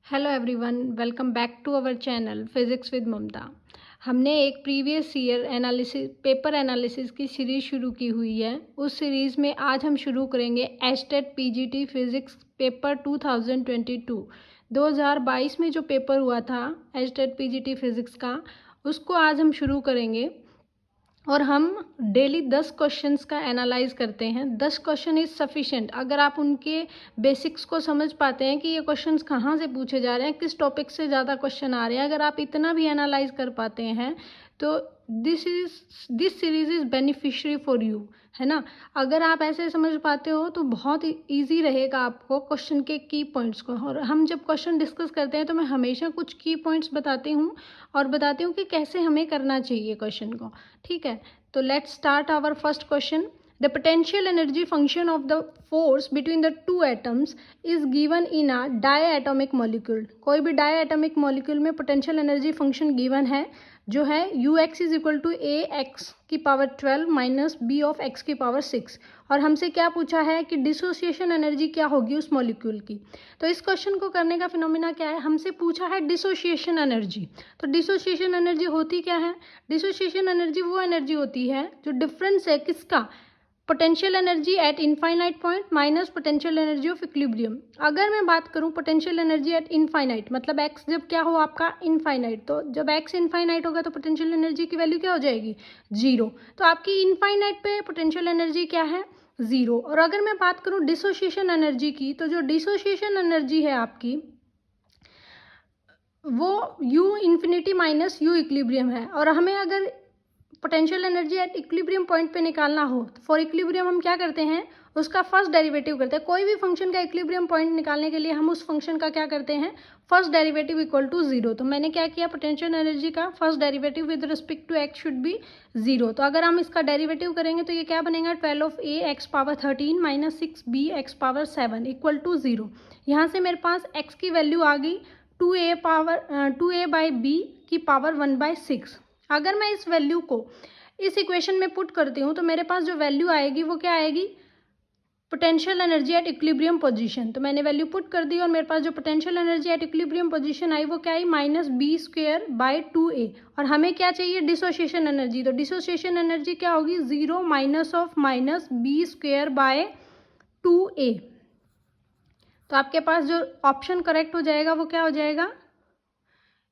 Hello everyone, welcome back to our channel physics with Mamta. हमने एक previous year analysis paper analysis की series शुरू की हुई है। उस सीरीज़ में आज हम शुरू करेंगे एचटेट पीजीटी फिज़िक्स पेपर 2022 में जो पेपर हुआ था एचटेट पीजीटी फिज़िक्स का, उसको आज हम शुरू करेंगे और हम डेली 10 क्वेश्चंस का एनालाइज करते हैं। 10 क्वेश्चन इज़ सफिशेंट। अगर आप उनके बेसिक्स को समझ पाते हैं कि ये क्वेश्चंस कहाँ से पूछे जा रहे हैं, किस टॉपिक से ज़्यादा क्वेश्चन आ रहे हैं, अगर आप इतना भी एनालाइज कर पाते हैं तो this series is beneficiary for you, है ना। अगर आप ऐसे समझ पाते हो तो बहुत ईजी रहेगा आपको क्वेश्चन के की पॉइंट्स को। और हम जब क्वेश्चन डिस्कस करते हैं तो मैं हमेशा कुछ की पॉइंट्स बताती हूँ और बताती हूँ कि कैसे हमें करना चाहिए क्वेश्चन को। ठीक है, तो let's start our first question. The potential energy function of the force between the two atoms is given in a diatomic molecule। कोई भी diatomic molecule में potential energy function given है जो है ux is equal to A X की power 12 minus B of X की power 6। और हमसे क्या पूछा है कि डिसोसिएशन एनर्जी क्या होगी उस मॉलिक्यूल की। तो इस क्वेश्चन को करने का फिनोमिना क्या है, हमसे पूछा है डिसोसिएशन एनर्जी। तो डिसोसिएशन एनर्जी होती क्या है? डिसोसिएशन एनर्जी वो एनर्जी होती है जो डिफरेंस है किसका, potential energy eight infinite point minus potential energy of equilibrium. अगर मैं बात करूं पोटेंशियल एनर्जी एट इनफाइनाइट, मतलब एक्स जब क्या हो आपका इनफाइनाइट, तो जब एक्स इनफाइनाइट होगा तो पोटेंशियल एनर्जी की वैल्यू क्या हो जाएगी, जीरो। तो आपकी इनफाइनाइट पे पोटेंशियल एनर्जी क्या है, जीरो। और अगर मैं बात करूं डिसोसिएशन एनर्जी की, तो जो डिसोसिएशन एनर्जी है आपकी वो you infinity minus you equilibrium है। और हमें अगर potential energy at equilibrium point पे निकालना हो तो फॉर इक्विलिब्रियम हम क्या करते हैं, उसका फर्स्ट डेरिवेटिव करते हैं। कोई भी फंक्शन का इक्विलिब्रियम पॉइंट निकालने के लिए हम उस फंक्शन का क्या करते हैं, first derivative equal to zero. तो मैंने क्या किया, पोटेंशियल एनर्जी का first derivative with respect to x should be zero. तो अगर हम इसका डेरिवेटिव करेंगे तो ये क्या बनेगा, 12 of a x power 13 minus 6 b x power 7 equal to zero. यहाँ से मेरे पास एक्स की वैल्यू आ गई 2a बाई बी की पावर 1/6। अगर मैं इस वैल्यू को इस इक्वेशन में पुट करती हूँ तो मेरे पास जो वैल्यू आएगी वो क्या आएगी, potential energy at equilibrium position. तो मैंने वैल्यू पुट कर दी और मेरे पास जो potential energy at equilibrium position आई वो क्या आई, minus B square by 2a। और हमें क्या चाहिए, डिसोसिएशन एनर्जी। तो डिसोसिएशन एनर्जी क्या होगी, zero minus of minus B square by 2a। तो आपके पास जो ऑप्शन करेक्ट हो जाएगा वो क्या हो जाएगा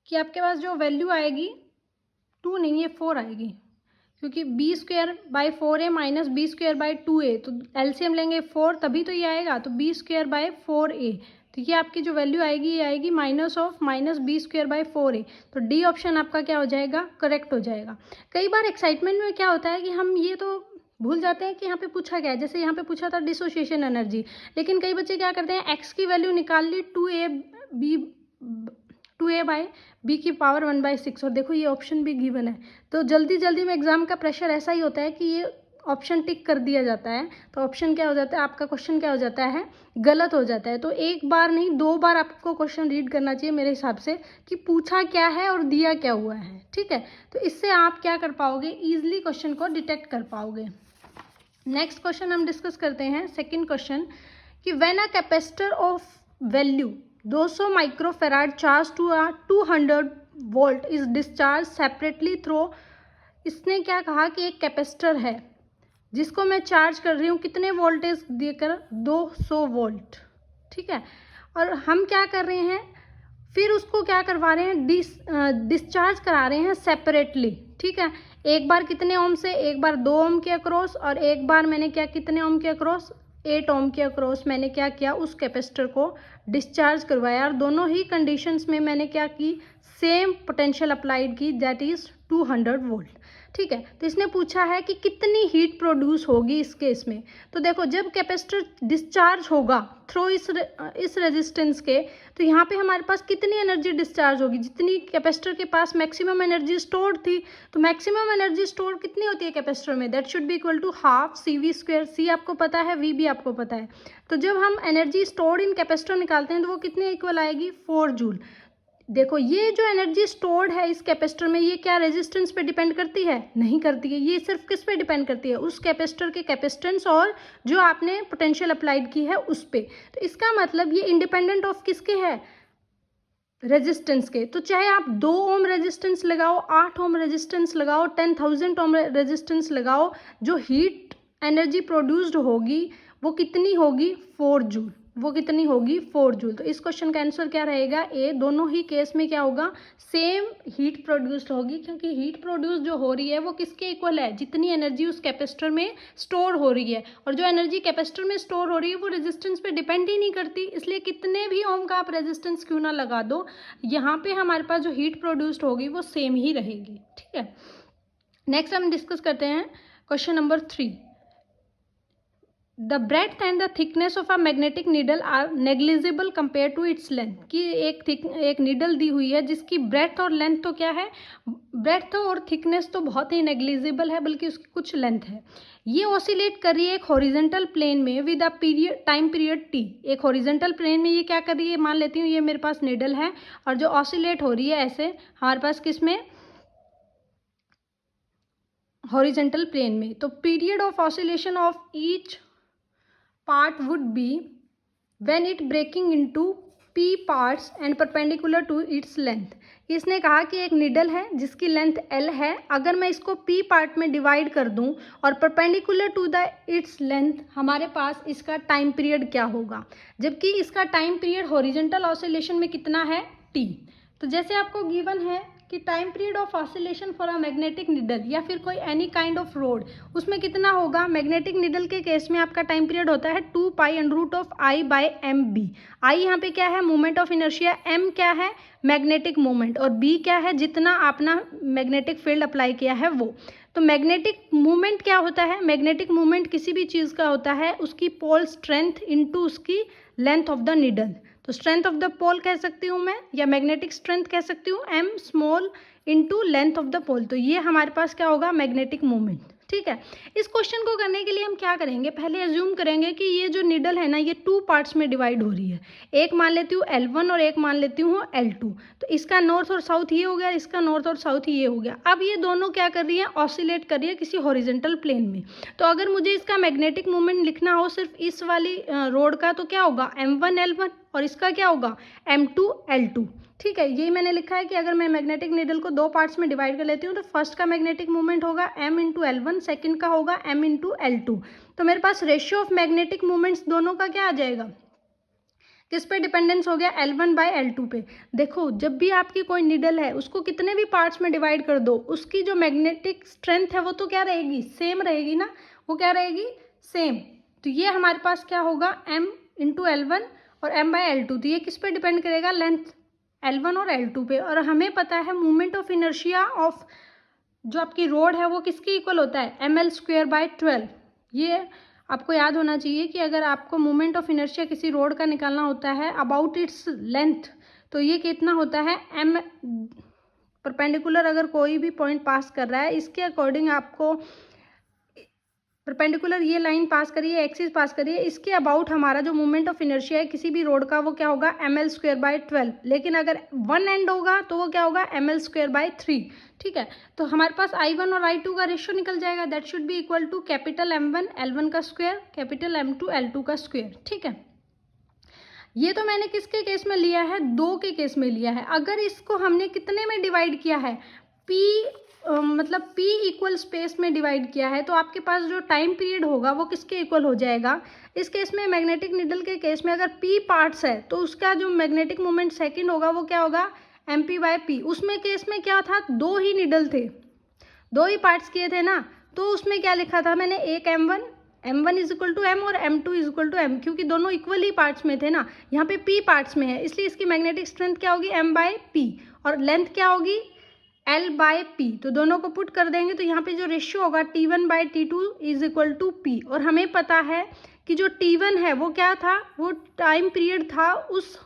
कि आपके पास जो वैल्यू आएगी 2 नहीं, ये 4 आएगी, क्योंकि b square by 4a minus B square by 2a, तो एलसीएम लेंगे 4 तभी तो ये आएगा। तो बी स्क्वेयर बाई 4a, तो ये आपकी जो वैल्यू आएगी ये आएगी minus of minus B square by 4a। तो डी ऑप्शन आपका क्या हो जाएगा, करेक्ट हो जाएगा। कई बार एक्साइटमेंट में क्या होता है कि हम ये तो भूल जाते हैं कि यहाँ पे पूछा क्या है। जैसे यहाँ पे पूछा था डिसोसिएशन एनर्जी, लेकिन कई बच्चे क्या करते हैं, एक्स की वैल्यू निकाल ली 2a बाई बी की पावर 1/6, और देखो ये ऑप्शन भी गिवन है। तो जल्दी जल्दी में एग्जाम का प्रेशर ऐसा ही होता है कि ये ऑप्शन टिक कर दिया जाता है, तो ऑप्शन क्या हो जाता है, आपका क्वेश्चन क्या हो जाता है, गलत हो जाता है। तो एक बार नहीं 2 बार आपको क्वेश्चन रीड करना चाहिए मेरे हिसाब से कि पूछा क्या है और दिया क्या हुआ है। ठीक है, तो इससे आप क्या कर पाओगे, ईजिली क्वेश्चन को डिटेक्ट कर पाओगे। नेक्स्ट क्वेश्चन हम डिस्कस करते हैं, सेकेंड क्वेश्चन, कि when a capacitor of value 200 microfarad charge to a 200 volt is discharge separately through. इसने क्या कहा कि एक कैपेसिटर है जिसको मैं चार्ज कर रही हूँ कितने वोल्टेज देकर, 200 वोल्ट। ठीक है, और हम क्या कर रहे हैं, फिर उसको क्या करवा रहे हैं, डिस्चार्ज करा रहे हैं सेपरेटली। ठीक है, एक बार कितने ओम से, एक बार 2 ओम के अक्रॉस, और एक बार मैंने क्या कितने ओम के अक्रॉस, 8 ओम के अक्रॉस मैंने क्या किया, उस कैपेसिटर को डिस्चार्ज करवाया। और दोनों ही कंडीशंस में मैंने क्या की, सेम पोटेंशियल अप्लाइड की, दैट इज 200 वोल्ट। ठीक है, तो इसने पूछा है कि कितनी हीट प्रोड्यूस होगी इस केस में। तो देखो जब कैपेसिटर डिस्चार्ज होगा थ्रू इस रेजिस्टेंस के, तो यहाँ पे हमारे पास कितनी एनर्जी डिस्चार्ज होगी, जितनी कैपेसिटर के पास मैक्सिमम एनर्जी स्टोर्ड थी। तो मैक्सिमम एनर्जी स्टोर कितनी होती है कैपेसिटर में, that should be equal to half CV square. C आपको पता है, V भी आपको पता है। तो जब हम एनर्जी स्टोर्ड इन कैपेसिटर निकालते हैं तो वो कितने इक्वल आएगी, 4 जूल। देखो ये जो एनर्जी स्टोर्ड है इस कैपेसिटर में, ये क्या रेजिस्टेंस पे डिपेंड करती है, नहीं करती है। ये सिर्फ किस पे डिपेंड करती है, उस कैपेसिटर के कैपेसिटेंस और जो आपने पोटेंशियल अप्लाइड की है उस पे। तो इसका मतलब ये इंडिपेंडेंट ऑफ किसके है, रेजिस्टेंस के, तो चाहे आप 2 ओम रेजिस्टेंस लगाओ, 8 ओम रेजिस्टेंस लगाओ, 10,000 ओम रेजिस्टेंस लगाओ, जो हीट एनर्जी प्रोड्यूस्ड होगी वो कितनी होगी? 4 जूल। वो कितनी होगी? 4 जूल। तो इस क्वेश्चन का आंसर क्या रहेगा? ए। दोनों ही केस में क्या होगा? सेम हीट प्रोड्यूस्ड होगी, क्योंकि हीट प्रोड्यूस जो हो रही है वो किसके इक्वल है? जितनी एनर्जी उस कैपेसिटर में स्टोर हो रही है, और जो एनर्जी कैपेसिटर में स्टोर हो रही है वो रेजिस्टेंस पे डिपेंड ही नहीं करती, इसलिए कितने भी ओम का आप रेजिस्टेंस क्यों ना लगा दो, यहाँ पे हमारे पास जो हीट प्रोड्यूस्ड होगी वो सेम ही रहेगी। ठीक है, नेक्स्ट हम डिस्कस करते हैं question number 3। The breadth and the thickness of a magnetic needle are negligible compare to its length. कि एक नीडल दी हुई है जिसकी ब्रेड्थ और लेंथ तो क्या है? ब्रेड्थ और थिकनेस तो बहुत ही नेग्लिजिबल है, बल्कि उसकी कुछ लेंथ है। ये ऑसिलेट कर रही है एक हॉरिजेंटल प्लेन में with a period time period T. एक हॉरिजेंटल प्लेन में ये क्या कर रही है? मान लेती हूँ ये मेरे पास नीडल है और जो ऑसिलेट हो रही है ऐसे हमारे पास किस में? हॉरिजेंटल प्लेन में। तो period of oscillation of each part would be when it breaking into p parts and perpendicular to its length। इसने कहा कि एक निडल है जिसकी लेंथ l है, अगर मैं इसको p पार्ट में डिवाइड कर दूं और perpendicular to the its length, हमारे पास इसका टाइम पीरियड क्या होगा? जबकि इसका टाइम पीरियड हॉरिजेंटल ऑसिलेशन में कितना है? t। तो जैसे आपको गिवन है कि time period of oscillation for a magnetic needle या फिर कोई एनी काइंड ऑफ रोड, उसमें कितना होगा? मैग्नेटिक निडल के केस में आपका टाइम पीरियड होता है 2 pi under root of I by M B. I यहाँ पे क्या है? मोमेंट ऑफ इनर्शिया, एम क्या है? मैग्नेटिक मोमेंट, और बी क्या है? जितना आपने मैग्नेटिक फील्ड अप्लाई किया है वो। तो मैग्नेटिक मूवमेंट क्या होता है? मैग्नेटिक मूवमेंट किसी भी चीज़ का होता है उसकी पोल स्ट्रेंथ इनटू उसकी लेंथ ऑफ द निडल। तो स्ट्रेंथ ऑफ द पोल कह सकती हूँ मैं, या मैग्नेटिक स्ट्रेंथ कह सकती हूँ M small into length of the pole. तो ये हमारे पास क्या होगा? Magnetic movement. ठीक है, इस क्वेश्चन को करने के लिए हम क्या करेंगे? पहले एज्यूम करेंगे कि ये जो निडल है ना ये 2 पार्ट्स में डिवाइड हो रही है। एक मान लेती हूँ L1 और एक मान लेती हूँ L2। तो इसका नॉर्थ और साउथ ये हो गया, इसका नॉर्थ और साउथ ये हो गया। अब ये दोनों क्या कर रही है? ऑसिलेट कर रही है किसी हॉरिजेंटल प्लेन में। तो अगर मुझे इसका मैग्नेटिक मूवमेंट लिखना हो सिर्फ इस वाली रोड का, तो क्या होगा? M1L1, और इसका क्या होगा? M2L2। ठीक है, यही मैंने लिखा है कि अगर मैं मैग्नेटिक नीडल को 2 पार्ट्स में डिवाइड कर लेती हूँ तो फर्स्ट का मैग्नेटिक मूवमेंट होगा m इंटू L1, सेकेंड का होगा m इंटू L2। तो मेरे पास रेशियो ऑफ मैग्नेटिक मूवमेंट्स दोनों का क्या आ जाएगा? किस पे डिपेंडेंस हो गया? L1 बाय L2 पे। देखो, जब भी आपकी कोई नीडल है उसको कितने भी पार्ट्स में डिवाइड कर दो, उसकी जो मैग्नेटिक स्ट्रेंथ है वो तो क्या रहेगी? सेम रहेगी ना। वो क्या रहेगी? सेम। तो ये हमारे पास क्या होगा? m इंटू L1 और m बाय L2। तो ये किस पे डिपेंड करेगा? लेंथ L1 और L2 पे। और हमें पता है मोमेंट ऑफ इनर्शिया ऑफ जो आपकी रोड है वो किसके इक्वल होता है? ml² bye 12। ये आपको याद होना चाहिए कि अगर आपको मोमेंट ऑफ इनर्शिया किसी रोड का निकालना होता है अबाउट इट्स लेंथ, तो ये कितना होता है? m परपेंडिकुलर अगर कोई भी पॉइंट पास कर रहा है इसके अकॉर्डिंग आपको परपेंडिकुलर ये लाइन पास करिए, एक्सिस पास करिए, इसके अबाउट हमारा जो मोमेंट ऑफ इनर्शिया है किसी भी रोड का वो क्या होगा? ml² bye 12। लेकिन अगर वन एंड होगा तो वो क्या होगा? ml² bye 3। ठीक है, तो हमारे पास I1 और I2 का रेशियो निकल जाएगा, that should be equal to capital M1 L1 का स्क्वायर, कैपिटल M2 L2 का स्क्वायर। ठीक है, ये तो मैंने किसके केस में लिया है? 2 के केस में लिया है। अगर इसको हमने कितने में डिवाइड किया है? मतलब P इक्वल स्पेस में डिवाइड किया है, तो आपके पास जो टाइम पीरियड होगा वो किसके इक्वल हो जाएगा? इस केस में मैग्नेटिक निडल के केस में अगर P पार्ट्स है तो उसका जो मैग्नेटिक मोमेंट सेकंड होगा वो क्या होगा? MP by P। उसमें केस में क्या था? 2 ही निडल थे, 2 ही पार्ट्स किए थे ना, तो उसमें क्या लिखा था मैंने? एक M1 is equal to M और M2 is equal to M, क्योंकि दोनों इक्वल ही पार्ट्स में थे ना। यहाँ पे P पार्ट्स में है इसलिए इसकी मैग्नेटिक स्ट्रेंथ क्या होगी? M बाय P, और लेंथ क्या होगी? L by P। तो दोनों को पुट कर देंगे तो यहाँ पे जो रेशियो होगा T1 by T2 is equal to P। और हमें पता है कि जो T1 है वो क्या था? वो टाइम पीरियड था उस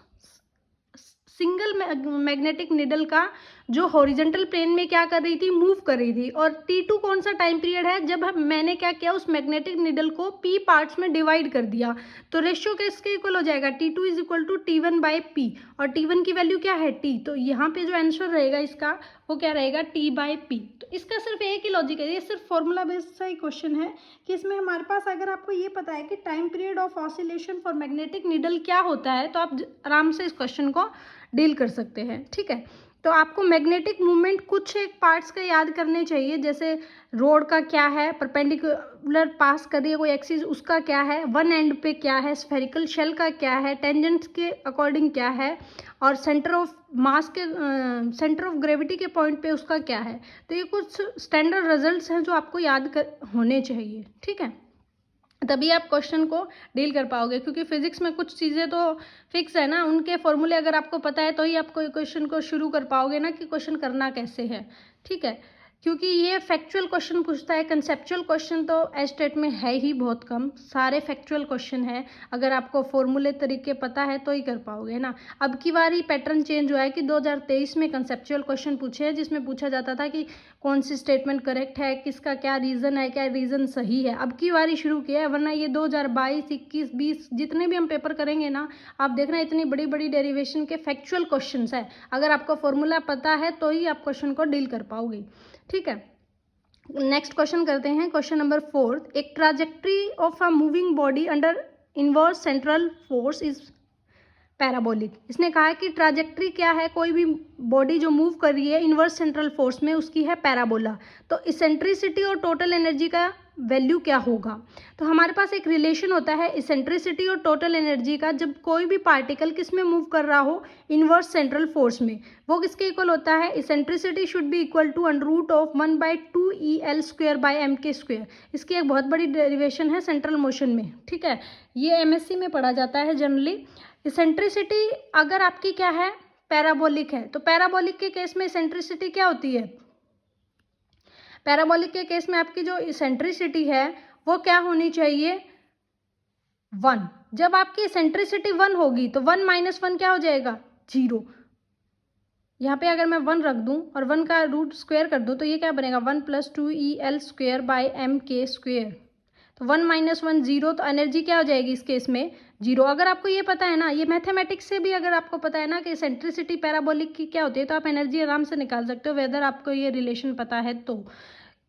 सिंगल मैग्नेटिक निडल का जो हॉरिजेंटल प्लेन में क्या कर रही थी, मूव कर रही थी। और T2 कौन सा टाइम पीरियड है, जब मैंने क्या किया, उस मैग्नेटिक नीडल को P पार्ट्स में डिवाइड कर दिया। तो रेशियो किसके इक्वल हो जाएगा, T2 is equal to T1/P, और T1 की वैल्यू क्या है, T। तो यहाँ पे जो आंसर रहेगा इसका वो क्या रहेगा, T/P। तो इसका सिर्फ एक ही लॉजिक है, ये सिर्फ फॉर्मूला बेस्ड सा ही क्वेश्चन है कि इसमें हमारे पास अगर आपको ये पता है कि time period of oscillation for magnetic needle क्या होता है, तो आप आराम से इस क्वेश्चन को डील कर सकते हैं। ठीक है, तो आपको मैग्नेटिक मूवमेंट कुछ एक पार्ट्स का याद करने चाहिए, जैसे रोड का क्या है, परपेंडिकुलर पास कर रही है कोई एक्सिस, उसका क्या है, वन एंड पे क्या है, स्फेरिकल शेल का क्या है, टेंजेंट्स के अकॉर्डिंग क्या है, और सेंटर ऑफ मास के सेंटर ऑफ ग्रेविटी के पॉइंट पे उसका क्या है। तो ये कुछ स्टैंडर्ड रिजल्ट्स हैं जो आपको याद होने चाहिए। ठीक है, तभी आप क्वेश्चन को डील कर पाओगे, क्योंकि फिजिक्स में कुछ चीज़ें तो फिक्स है ना, उनके फॉर्मूले अगर आपको पता है तो ही आप कोई क्वेश्चन को शुरू कर पाओगे ना कि क्वेश्चन करना कैसे है। ठीक है, क्योंकि ये फैक्चुअल क्वेश्चन पूछता है, कंसेप्चुअल क्वेश्चन तो एस्टेट में है ही बहुत कम, सारे फैक्चुअल क्वेश्चन है। अगर आपको फॉर्मूले तरीके पता है तो ही कर पाओगे ना। अब की बार ही पैटर्न चेंज हुआ है कि 2023 में कंसेप्चुअल क्वेश्चन पूछे हैं, जिसमें पूछा जाता था कि कौन सी स्टेटमेंट करेक्ट है, किसका क्या रीज़न है, क्या रीज़न सही है। अब की बार ही शुरू किया है, वरना ये 2022, 21, 20 जितने भी हम पेपर करेंगे ना, आप देखना इतनी बड़ी बड़ी डेरिवेशन के फैक्चुअल क्वेश्चन है। अगर आपको फॉर्मूला पता है तो ही आप क्वेश्चन को डील कर पाओगे। ठीक है, नेक्स्ट क्वेश्चन करते हैं, क्वेश्चन नंबर 4। एक trajectory of a moving body under inverse central force is parabolic. इसने कहा है कि ट्राजेक्ट्री क्या है, कोई भी बॉडी जो मूव कर रही है इनवर्स सेंट्रल फोर्स में, उसकी है पैराबोला। तो इसेंट्रिसिटी और टोटल एनर्जी का वैल्यू क्या होगा। तो हमारे पास एक रिलेशन होता है इसेंट्रिसिटी और टोटल एनर्जी का, जब कोई भी पार्टिकल किस में मूव कर रहा हो, इनवर्स सेंट्रल फोर्स में, वो किसके इक्वल होता है, eccentricity should be equal to √1/2EL²/mk²। इसकी एक बहुत बड़ी डेरिवेशन है सेंट्रल मोशन में। ठीक है, ये एमएससी में पढ़ा जाता है जनरली। इसेंट्रिसिटी अगर आपकी क्या है, पैराबोलिक है, तो पैराबोलिक के केस में इसेंट्रिसिटी क्या होती है, पैराबोलिक के केस में आपकी जो इसेंट्रिसिटी है वो क्या होनी चाहिए, 1। जब आपकी इसेंट्रिसिटी 1 होगी तो 1 - 1 क्या हो जाएगा, 0। यहाँ पे अगर मैं 1 रख दूँ और 1 का रूट स्क्वायर कर दूँ तो ये क्या बनेगा, 1 + 2EL²/mk²। तो 1 - 1 0, तो एनर्जी क्या हो जाएगी इस केस में, 0। अगर आपको ये पता है ना, ये मैथमेटिक्स से भी अगर आपको पता है ना कि इसेंट्रिसिटी पैराबोलिक की क्या होती है, तो आप एनर्जी आराम से निकाल सकते हो, वेदर आपको ये रिलेशन पता है। तो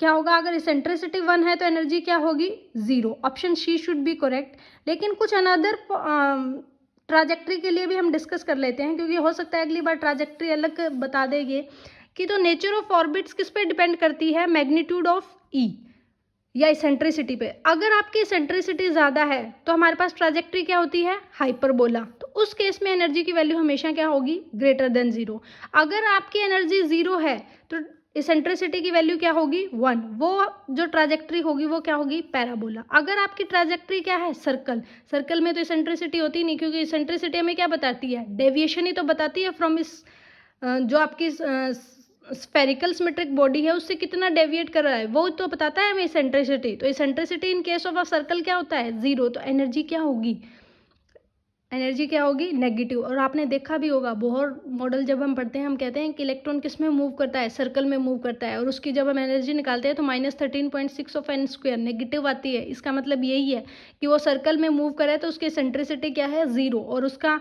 क्या होगा, अगर इसेंट्रिसिटी 1 है तो एनर्जी क्या होगी, 0। Option c should be correct. लेकिन कुछ अनदर ट्राजेक्ट्री के लिए भी हम डिस्कस कर लेते हैं, क्योंकि हो सकता है अगली बार ट्राजेक्ट्री अलग बता देंगे कि तो नेचर ऑफ ऑर्बिट्स किस पे डिपेंड करती है, मैग्नीट्यूड ऑफ ई या इसेंट्रिसिटी पे। अगर आपकी इसेंट्रिसिटी ज़्यादा है तो हमारे पास ट्राजेक्ट्री क्या होती है, हाइपरबोला। तो उस केस में एनर्जी की वैल्यू हमेशा क्या होगी, >0। अगर आपकी एनर्जी 0 है तो इसेंट्रिसिटी की वैल्यू क्या होगी, 1। वो जो ट्राजेक्ट्री होगी वो क्या होगी, पैराबोला। अगर आपकी ट्राजेक्ट्री क्या है, सर्कल, सर्कल में तो इसेंट्रिसिटी होती नहीं, क्योंकि इसेंट्रिसिटी हमें क्या बताती है, डेविएशन ही तो बताती है फ्रॉम इस जो आपकी स्फेरिकल सिमेट्रिक बॉडी है उससे कितना डेविएट कर रहा है, वो तो बताता है हमें इसेंट्रिसिटी। तो eccentricity in case of a circle क्या होता है, 0। तो एनर्जी क्या होगी, एनर्जी क्या होगी, नेगेटिव। और आपने देखा भी होगा बोहर मॉडल जब हम पढ़ते हैं, हम कहते हैं कि इलेक्ट्रॉन किस में मूव करता है, सर्कल में मूव करता है, और उसकी जब हम एनर्जी निकालते हैं तो -13.6 ऑफ n² नेगेटिव आती है। इसका मतलब यही है कि वो सर्कल में मूव करे तो उसकी इसेंट्रिसिटी क्या है, 0, और उसका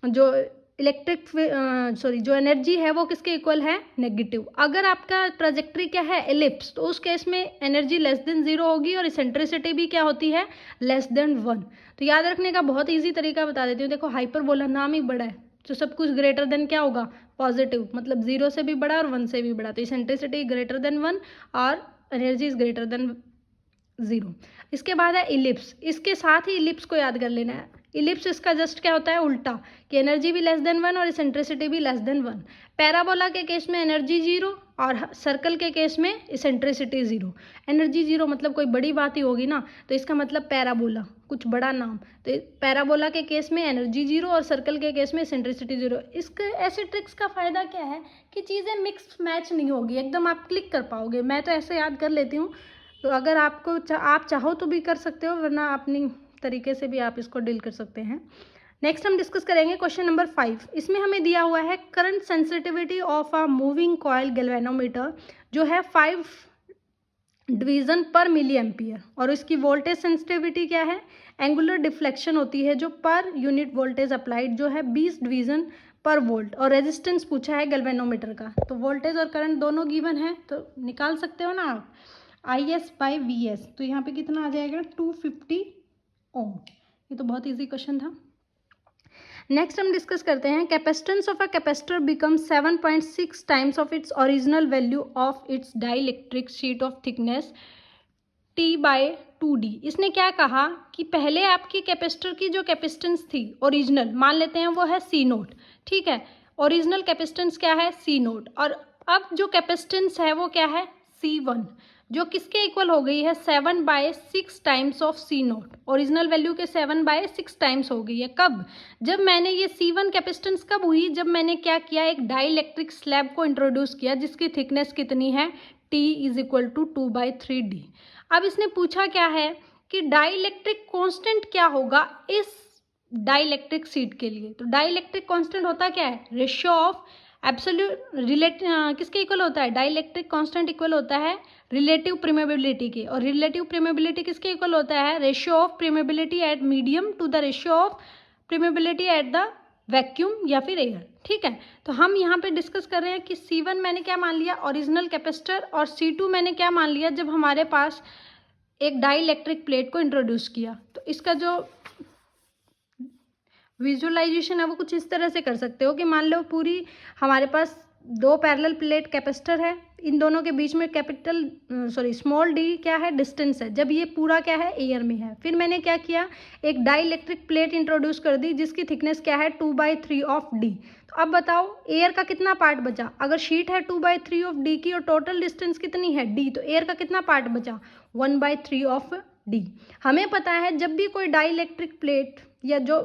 जो जो एनर्जी है वो किसके इक्वल है, नेगेटिव। अगर आपका ट्राजेक्ट्री क्या है, एलिप्स, तो उस केस में एनर्जी <0 होगी और इसेंट्रिसिटी भी क्या होती है, <1। तो याद रखने का बहुत इजी तरीका बता देती हूँ। देखो हाइपरबोला नाम ही बड़ा है, तो सब कुछ ग्रेटर देन क्या होगा, पॉजिटिव, मतलब 0 से भी बड़ा और 1 से भी बड़ा। तो इसेंट्रिसिटी >1 और एनर्जी इज >0। इसके बाद है इलिप्स। इसके साथ ही इलिप्स को याद कर लेना है। इलिप्स इसका जस्ट क्या होता है, उल्टा, कि एनर्जी भी <1 और इसेंट्रिसिटी भी <1। पैराबोला के केस में एनर्जी 0 और सर्कल के केस में इसेंट्रिसिटी 0। एनर्जी 0 मतलब कोई बड़ी बात ही होगी ना, तो इसका मतलब पैराबोला, कुछ बड़ा नाम। तो पैराबोला के केस में एनर्जी 0 और सर्कल के केस में इसेंट्रिसिटी 0। इसके ऐसे ट्रिक्स का फ़ायदा क्या है कि चीज़ें मिक्स मैच नहीं होगी, एकदम आप क्लिक कर पाओगे। मैं तो ऐसे याद कर लेती हूँ, तो अगर आपको आप चाहो तो भी कर सकते हो, वरना अपनी तरीके से भी आप इसको डील कर सकते हैं। नेक्स्ट हम डिस्कस करेंगे क्वेश्चन नंबर 5। इसमें हमें दिया हुआ है current sensitivity of a moving coil galvanometer जो है 5 डिवीज़न पर मिली एम्पियर, और इसकी वोल्टेज सेंसिटिविटी क्या है, एंगुलर डिफ्लेक्शन होती है जो पर यूनिट वोल्टेज अप्लाइड जो है 20 डिवीज़न पर वोल्ट, और रेजिस्टेंस पूछा है गैल्वेनोमीटर का। तो वोल्टेज और करंट दोनों गिवन है तो निकाल सकते हो ना आप, IS/VS। तो यहाँ पे कितना आ जाएगा 250 ओम। ये तो बहुत ईजी क्वेश्चन था। नेक्स्ट हम डिस्कस करते हैं capacitance of a capacitor become 7.6 times of its original value of its dielectric sheet of thickness T/2D। इसने क्या कहा कि पहले आपकी कैपेसिटर की जो कैपेसिटेंस थी ओरिजिनल, मान लेते हैं वो है C0, ठीक है, ओरिजिनल कैपेसिटेंस क्या है C0, और अब जो कैपेसिटेंस है वो क्या है C1, जो किसके इक्वल हो गई है 7/6 times of C0। Original value के 7/6 टाइम्स हो गई है। कब, जब मैंने ये C1 कैपेसिटेंस कब हुई, जब मैंने क्या किया, एक डाइलेक्ट्रिक स्लैब को इंट्रोड्यूस किया जिसकी थिकनेस कितनी है T = 2/3D। अब इसने पूछा क्या है कि डाइलेक्ट्रिक कांस्टेंट क्या होगा इस डाइलेक्ट्रिक शीट के लिए। तो डाइलेक्ट्रिक कांस्टेंट होता क्या है, रेशियो ऑफ एब्सोल्यूट किसके इक्वल होता है, डाइलेक्ट्रिक कांस्टेंट इक्वल होता है रिलेटिव प्रीमेबिलिटी के, और रिलेटिव प्रीमेबिलिटी किसके इक्वल होता है, ratio of permeability at medium to the ratio of permeability at the vacuum या फिर एयर, ठीक है। तो हम यहाँ पे डिस्कस कर रहे हैं कि C1 मैंने क्या मान लिया, ओरिजिनल कैपेसिटर, और C2 मैंने क्या मान लिया, जब हमारे पास एक डाइलेक्ट्रिक प्लेट को इंट्रोड्यूस किया। तो इसका जो विजुअलाइजेशन है वो कुछ इस तरह से कर सकते हो कि मान लो पूरी हमारे पास 2 पैरेलल प्लेट कैपेसिटर है, इन दोनों के बीच में स्मॉल d क्या है, डिस्टेंस है, जब ये पूरा क्या है एयर में है। फिर मैंने क्या किया, एक डाइलेक्ट्रिक प्लेट इंट्रोड्यूस कर दी जिसकी थिकनेस क्या है 2/3 ऑफ d। तो अब बताओ एयर का कितना पार्ट बचा, अगर शीट है 2/3 ऑफ d की और टोटल डिस्टेंस कितनी है d, तो एयर का कितना पार्ट बचा 1/3 ऑफ d। हमें पता है जब भी कोई डाइलेक्ट्रिक प्लेट या जो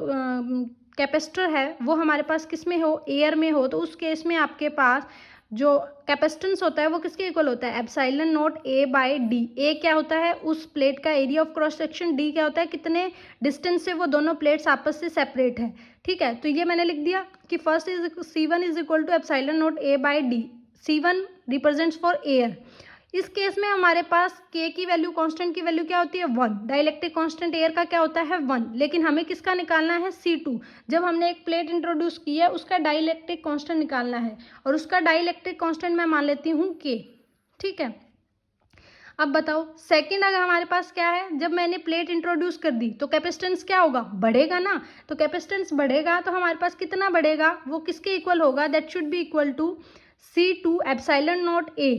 कैपेसिटर है वो हमारे पास किस में हो, एयर में हो, तो उस केस में आपके पास जो कैपेसिटेंस होता है वो किसके इक्वल होता है, ε0 A/d। ए क्या होता है उस प्लेट का area of cross section, D क्या होता है कितने डिस्टेंस से वो दोनों प्लेट्स आपस से सेपरेट है, ठीक है। तो ये मैंने लिख दिया कि first C1 = ε0 A/d। C1 represents for air. इस केस में हमारे पास k की वैल्यू, कांस्टेंट की वैल्यू क्या होती है 1, डाइलेक्ट्रिक कांस्टेंट एयर का क्या होता है 1, लेकिन हमें किसका निकालना है C2। जब हमने एक प्लेट इंट्रोड्यूस की है उसका डाइलेक्ट्रिक कांस्टेंट निकालना है, और उसका डाइलेक्ट्रिक कांस्टेंट मैं मान लेती हूँ k, ठीक है। अब बताओ सेकंड, अगर हमारे पास क्या है, जब मैंने प्लेट इंट्रोड्यूस कर दी तो कैपेसिटेंस क्या होगा, बढ़ेगा ना। तो कैपेसिटेंस बढ़ेगा तो हमारे पास कितना बढ़ेगा, वो किसके इक्वल होगा, that should be equal to C2 ε0 A।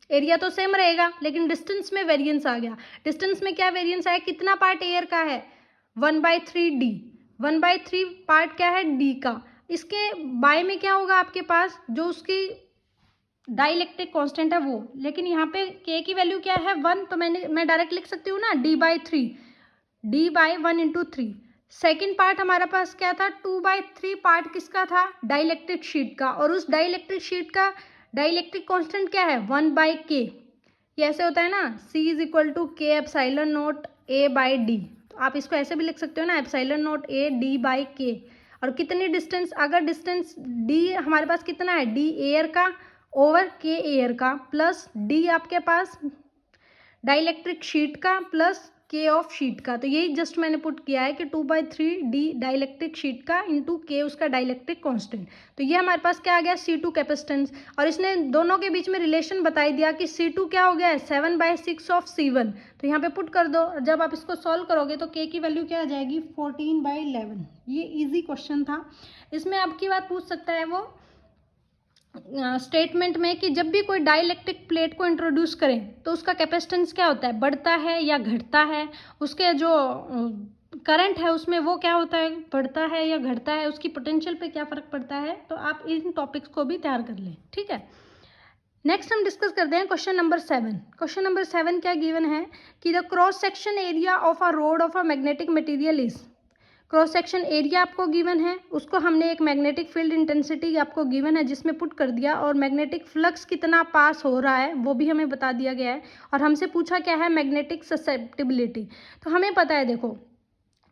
Area तो सेम रहेगा लेकिन डिस्टेंस में वेरिएंस आ गया। डिस्टेंस में क्या वेरिएंस आया, कितना पार्ट एयर का है 1/3d, 1/3 पार्ट क्या है d का। इसके बाय में क्या होगा आपके पास, जो उसकी डाइलेक्ट्रिक कांस्टेंट है वो, लेकिन यहाँ पे k की वैल्यू क्या है 1, तो मैं डायरेक्ट लिख सकती हूँ ना d/3, d/1 × 3। सेकेंड पार्ट हमारा पास क्या था 2/3 पार्ट किसका था, डाइलेक्ट्रिक शीट का, और उस डाइलेक्ट्रिक शीट का डाइलेक्ट्रिक कांस्टेंट क्या है 1/k। ये ऐसे होता है ना, C = k ε0 A/d। तो आप इसको ऐसे भी लिख सकते हो ना, ε0 A d/k। और कितनी डिस्टेंस, अगर डिस्टेंस d हमारे पास कितना है, d एयर का ओवर k एयर का, प्लस d आपके पास डाइलेक्ट्रिक शीट का प्लस k ऑफ शीट का। तो यही जस्ट मैंने पुट किया है कि 2/3d डाइलेक्ट्रिक शीट का इंटू k उसका डाइलेक्ट्रिक कांस्टेंट। तो ये हमारे पास क्या आ गया C2 कैपेसिटेंस, और इसने दोनों के बीच में रिलेशन बताई दिया कि C2 क्या हो गया है 7/6 ऑफ C1। तो यहाँ पे पुट कर दो, जब आप इसको सॉल्व करोगे तो k की वैल्यू क्या आ जाएगी 14/11। ये ईजी क्वेश्चन था। इसमें आपकी बात पूछ सकता है वो स्टेटमेंट में कि जब भी कोई डाइलेक्ट्रिक प्लेट को इंट्रोड्यूस करें तो उसका कैपेसिटेंस क्या होता है, बढ़ता है या घटता है, उसके जो करंट है उसमें वो क्या होता है, बढ़ता है या घटता है, उसकी पोटेंशियल पे क्या फ़र्क पड़ता है। तो आप इन टॉपिक्स को भी तैयार कर लें, ठीक है। नेक्स्ट हम डिस्कस करते हैं क्वेश्चन नंबर 7। क्वेश्चन नंबर 7 क्या गिवन है कि the cross section area of a road of a magnetic material is. Cross section area आपको गिवन है, उसको हमने एक मैग्नेटिक फील्ड इंटेंसिटी आपको गिवन है जिसमें पुट कर दिया, और मैग्नेटिक फ्लक्स कितना पास हो रहा है वो भी हमें बता दिया गया है, और हमसे पूछा क्या है मैग्नेटिक ससेप्टिबिलिटी। तो हमें पता है देखो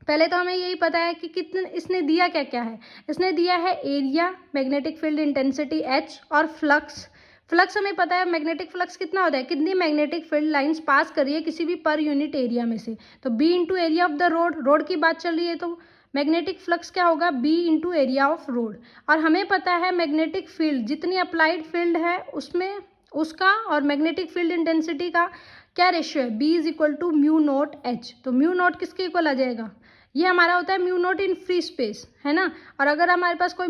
पहले तो हमें यही पता है कि कितने इसने दिया क्या क्या है। इसने दिया है area, magnetic field intensity H और फ्लक्स। फ्लक्स हमें पता है मैग्नेटिक फ्लक्स कितना होता है, कितनी मैग्नेटिक फील्ड लाइंस पास कर रही है किसी भी पर यूनिट एरिया में से। तो B into area of the road, road की बात चल रही है तो मैग्नेटिक फ्लक्स क्या होगा, B into area of road. और हमें पता है मैग्नेटिक फील्ड जितनी अप्लाइड फील्ड है उसमें उसका और मैग्नेटिक फील्ड इंटेंसिटी का क्या रेशियो है, B is equal to mu naught H। तो म्यू नोट किसके इक्वल आ जाएगा, ये हमारा होता है mu naught in free space, है ना। और अगर हमारे पास कोई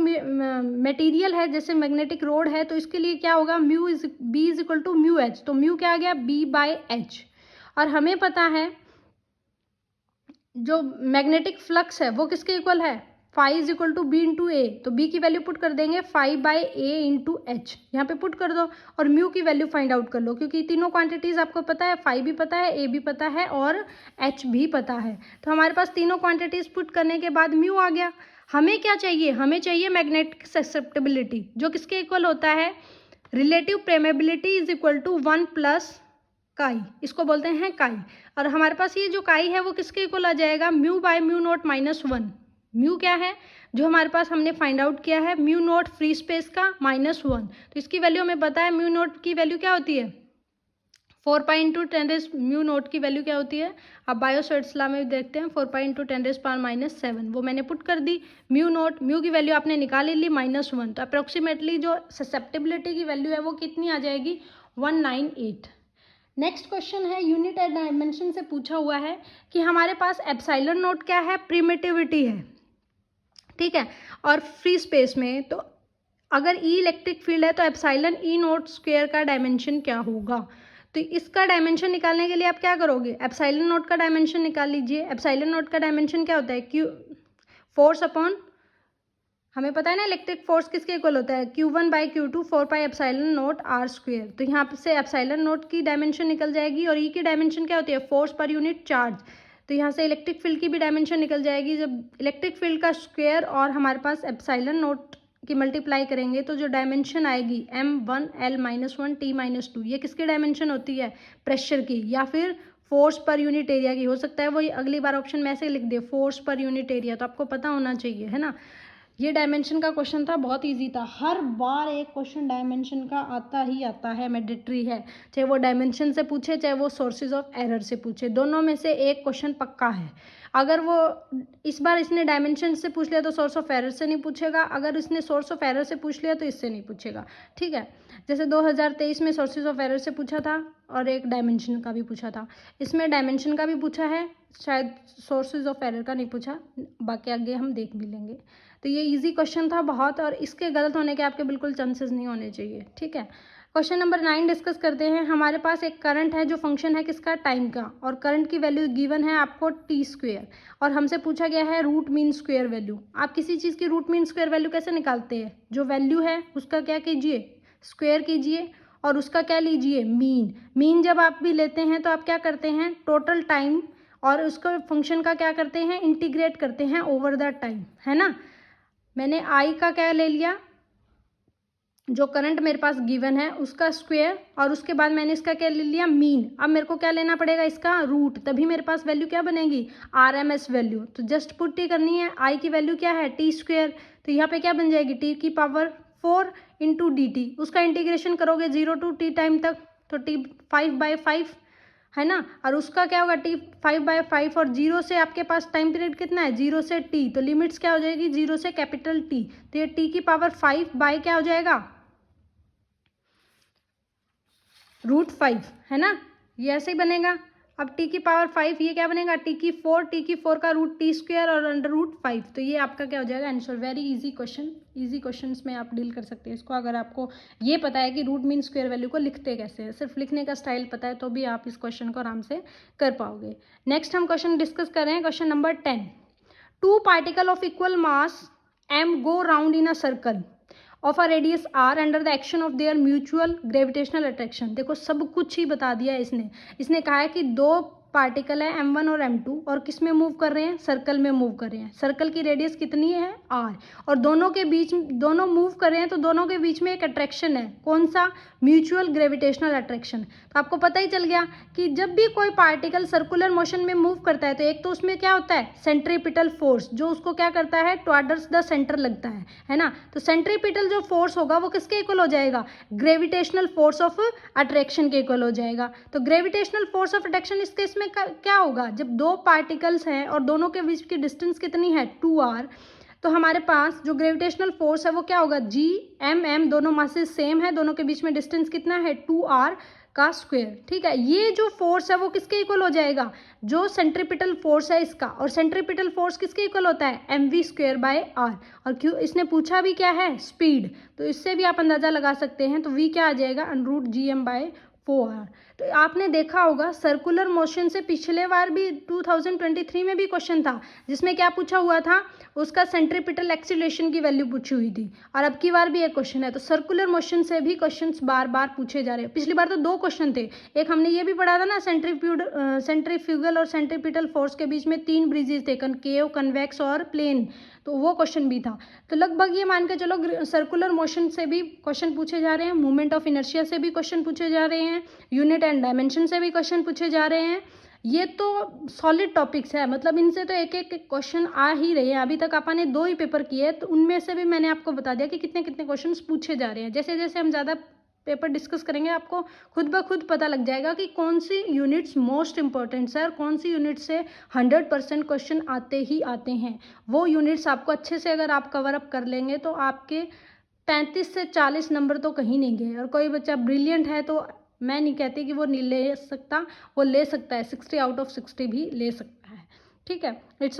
मटेरियल है जैसे मैग्नेटिक रोड है तो इसके लिए क्या होगा, B is equal to mu H। तो म्यू क्या आ गया, B बाय H। और हमें पता है जो मैग्नेटिक फ्लक्स है वो किसके इक्वल है, phi is equal to B into A. तो B की वैल्यू पुट कर देंगे phi by A into H, यहाँ पे पुट कर दो और म्यू की वैल्यू फाइंड आउट कर लो, क्योंकि तीनों क्वांटिटीज़ आपको पता है, फाई भी पता है, A भी पता है और H भी पता है। तो हमारे पास तीनों क्वांटिटीज़ पुट करने के बाद म्यू आ गया। हमें क्या चाहिए, हमें चाहिए मैग्नेटिक ससेप्टेबिलिटी, जो किसके इक्वल होता है, relative permeability is equal to 1 plus chi, इसको बोलते हैं काई। और हमारे पास ये जो काई है वो किसके इक्वल आ जाएगा, mu by mu naught minus 1। Mu क्या है, जो हमारे पास हमने फाइंड आउट किया है, म्यू नोट फ्री स्पेस का -1। तो इसकी वैल्यू हमें पता है, म्यू नोट की वैल्यू क्या होती है, 4 पाई इंटू 10 म्यू नोट की वैल्यू क्या होती है, अब बायोसर्ट्स लॉ में देखते हैं, 4 पाई इंटू 10⁻⁻7, वो मैंने पुट कर दी। म्यू नोट, म्यू की वैल्यू आपने निकाल ली -1, तो अप्रोक्सीमेटली जो ससेप्टेबिलिटी की वैल्यू है वो कितनी आ जाएगी, 198। नेक्स्ट क्वेश्चन है, यूनिट एंड डायमेंशन से पूछा हुआ है कि हमारे पास एप्सिलॉन नोट क्या है, प्रिमिटिविटी है, ठीक है। और फ्री स्पेस में तो अगर ई इलेक्ट्रिक फील्ड है तो एप्सिलॉन ई नोट स्क्वायर का डायमेंशन क्या होगा। तो इसका डायमेंशन निकालने के लिए आप क्या करोगे, एप्सिलॉन नोट का डायमेंशन निकाल लीजिए। एप्सिलॉन नोट का डायमेंशन क्या होता है, क्यू फोर्स अपॉन, हमें पता है ना इलेक्ट्रिक फोर्स किसके इक्वल होता है, Q1 by Q2 4 pi epsilon note R square. तो यहाँ से एप्सिलॉन नोट की डायमेंशन निकल जाएगी और ई की डायमेंशन क्या होती है, फोर्स पर यूनिट चार्ज। तो यहाँ से इलेक्ट्रिक फील्ड की भी डायमेंशन निकल जाएगी। जब इलेक्ट्रिक फील्ड का स्क्वायर और हमारे पास एप्सिलॉन नोट की मल्टीप्लाई करेंगे तो जो डायमेंशन आएगी M1 L-1 T-2, ये किसकी डायमेंशन होती है, प्रेशर की या फिर फोर्स पर यूनिट एरिया की। हो सकता है वो अगली बार ऑप्शन में ऐसे लिख दे, फोर्स पर यूनिट एरिया, तो आपको पता होना चाहिए, है ना। ये डायमेंशन का क्वेश्चन था, बहुत इजी था, हर बार एक क्वेश्चन डायमेंशन का आता ही आता है, मैंडेटरी है, चाहे वो डायमेंशन से पूछे चाहे वो सोर्सेज ऑफ एरर से पूछे, दोनों में से एक क्वेश्चन पक्का है। अगर वो इस बार इसने डायमेंशन से पूछ लिया तो सोर्स ऑफ एरर से नहीं पूछेगा, अगर इसने सोर्स ऑफ एरर से पूछ लिया तो इससे नहीं पूछेगा, ठीक है। जैसे 2023 में सोर्सेज ऑफ एरर से पूछा था और एक डायमेंशन का भी पूछा था, इसमें डायमेंशन का भी पूछा है, शायद सोर्सेज ऑफ एरर का नहीं पूछा, बाकी आगे हम देख भी लेंगे। तो ये इजी क्वेश्चन था बहुत, और इसके गलत होने के आपके बिल्कुल चांसेस नहीं होने चाहिए, ठीक है। क्वेश्चन नंबर 9 डिस्कस करते हैं। हमारे पास एक करंट है जो फंक्शन है किसका, टाइम का, और करंट की वैल्यू गिवन है आपको T², और हमसे पूछा गया है रूट मीन स्क्वायर वैल्यू। आप किसी चीज़ की रूट मीन स्क्वायर वैल्यू कैसे निकालते हैं, जो वैल्यू है उसका क्या कीजिए, स्क्वायर कीजिए, और उसका क्या लीजिए, मीन। मीन जब आप भी लेते हैं तो आप क्या करते हैं, टोटल टाइम और उसको फंक्शन का क्या करते हैं, इंटीग्रेट करते हैं ओवर द टाइम, है ना। मैंने आई का क्या ले लिया, जो करंट मेरे पास गिवन है उसका स्क्वायर, और उसके बाद मैंने इसका क्या ले लिया, मीन। अब मेरे को क्या लेना पड़ेगा, इसका रूट, तभी मेरे पास वैल्यू क्या बनेगी, RMS वैल्यू। तो जस्ट पुट ही करनी है, आई की वैल्यू क्या है, T², तो यहाँ पे क्या बन जाएगी, T⁴ इंटू dt, उसका इंटीग्रेशन करोगे 0 to t टाइम तक, तो T5/5, है ना। और उसका क्या होगा, T5/5, और 0 से आपके पास टाइम पीरियड कितना है, 0 से t, तो लिमिट्स क्या हो जाएगी, 0 से कैपिटल T, तो ये T⁵ बाय क्या हो जाएगा, √5, है ना, ये ऐसे ही बनेगा। अब T⁵ ये क्या बनेगा, T⁴ का रूट T² और √5, तो ये आपका क्या हो जाएगा answer. Very easy question, easy questions में आप डील कर सकते हैं इसको, अगर आपको ये पता है कि रूट मीन स्क्वायर वैल्यू को लिखते कैसे हैं, सिर्फ लिखने का स्टाइल पता है तो भी आप इस क्वेश्चन को आराम से कर पाओगे। नेक्स्ट हम क्वेश्चन डिस्कस कर रहे हैं, question number 10। 2 particle of equal mass M go round in a circle of a radius R under the action of their mutual gravitational attraction. देखो सब कुछ ही बता दिया इसने कहा है कि 2 पार्टिकल है m1 और m2 और किस में मूव कर रहे हैं, सर्कल में मूव कर रहे हैं। सर्कल की रेडियस कितनी है, r, और दोनों के बीच, दोनों मूव कर रहे हैं तो दोनों के बीच में एक अट्रैक्शन है, कौन सा, म्यूचुअल ग्रेविटेशनल अट्रैक्शन। तो आपको पता ही चल गया कि जब भी कोई पार्टिकल सर्कुलर मोशन में मूव करता है तो एक तो उसमें क्या होता है, सेंट्रीपिटल फोर्स, जो उसको क्या करता है, टुवर्ड्स द सेंटर लगता है ना। तो सेंट्रीपिटल जो फोर्स होगा वो किसके इक्वल हो जाएगा, ग्रेविटेशनल फोर्स ऑफ अट्रैक्शन के इक्वल हो जाएगा। तो ग्रेविटेशनल फोर्स ऑफ अट्रैक्शन इस केस में क्या होगा, जब दो पार्टिकल्स हैं और दोनों के बीच की डिस्टेंस कितनी है, 2r, तो हमारे पास जो ग्रेविटेशनल फोर्स है वो क्या होगा, G दोनों मासेस सेम है, दोनों के बीच में डिस्टेंस कितना है, 2r का स्क्वायर। ठीक है, ये जो फोर्स है वो किसके इक्वल हो जाएगा, जो सेंट्रीपिटल फोर्स है इसका, और सेंट्रीपिटल फोर्स किसके इक्वल होता है, mv²/r। और क्यों इसने पूछा भी क्या है, स्पीड, तो इससे भी आप अंदाजा लगा सकते हैं। तो v क्या आ जाएगा, √gm/4r। तो आपने देखा होगा सर्कुलर मोशन से पिछले बार भी 2023 में भी क्वेश्चन था, जिसमें क्या पूछा हुआ था, उसका सेंट्रीपिटल एक्सीलरेशन की वैल्यू पूछी हुई थी, और अब की बार भी एक क्वेश्चन है। तो सर्कुलर मोशन से भी क्वेश्चंस बार बार पूछे जा रहे हैं। पिछली बार तो 2 क्वेश्चन थे, एक हमने ये भी पढ़ा था ना, सेंट्रीफ्यूगल और सेंट्रीपिटल फोर्स के बीच में 3 ब्रिजेस थे, कनकेव, कन्वेक्स और प्लेन, तो वो क्वेश्चन भी था। तो लगभग ये मान के चलो सर्कुलर मोशन से भी क्वेश्चन पूछे जा रहे हैं, मूवमेंट ऑफ इनर्शिया से भी क्वेश्चन पूछे जा रहे हैं, यूनिट एंड डायमेंशन से भी क्वेश्चन पूछे जा रहे हैं। ये तो सॉलिड टॉपिक्स है, मतलब इनसे तो एक एक क्वेश्चन आ ही रहे हैं। अभी तक अपन ने 2 ही पेपर किए, तो उनमें से भी मैंने आपको बता दिया कि कितने कितने क्वेश्चन पूछे जा रहे हैं। जैसे जैसे हम ज़्यादा पेपर डिस्कस करेंगे आपको खुद ब खुद पता लग जाएगा कि कौन सी यूनिट्स मोस्ट इंपॉर्टेंट है और कौन सी यूनिट से 100% क्वेश्चन आते ही आते हैं। वो यूनिट्स आपको अच्छे से अगर आप कवर अप कर लेंगे तो आपके 35 से 40 नंबर तो कहीं नहीं गए। और कोई बच्चा ब्रिलियंट है तो मैं नहीं कहती कि वो नहीं ले सकता, वो ले सकता है, 60 आउट ऑफ 60 भी ले सकता है। ठीक है, इट्स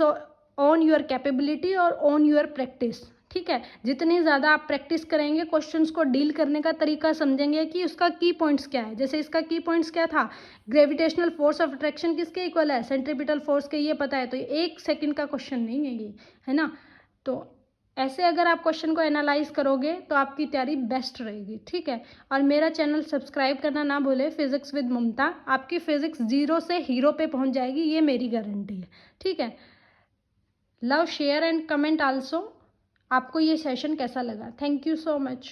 ऑन योर कैपेबिलिटी और ऑन योर प्रैक्टिस। ठीक है, जितनी ज़्यादा आप प्रैक्टिस करेंगे, क्वेश्चंस को डील करने का तरीका समझेंगे कि उसका की पॉइंट्स क्या है। जैसे इसका की पॉइंट्स क्या था, ग्रेविटेशनल फोर्स ऑफ अट्रैक्शन किसके इक्वल है, सेंट्रीपिटल फोर्स के, ये पता है, तो 1 सेकंड का क्वेश्चन नहीं है ये, है ना। तो ऐसे अगर आप क्वेश्चन को एनालाइज करोगे तो आपकी तैयारी बेस्ट रहेगी। ठीक है, और मेरा चैनल सब्सक्राइब करना ना भूले, फिजिक्स विद ममता। आपकी फिजिक्स 0 से हीरो पे पहुंच जाएगी, ये मेरी गारंटी है। ठीक है, love, share and comment also. आपको ये सेशन कैसा लगा, थैंक यू सो मच।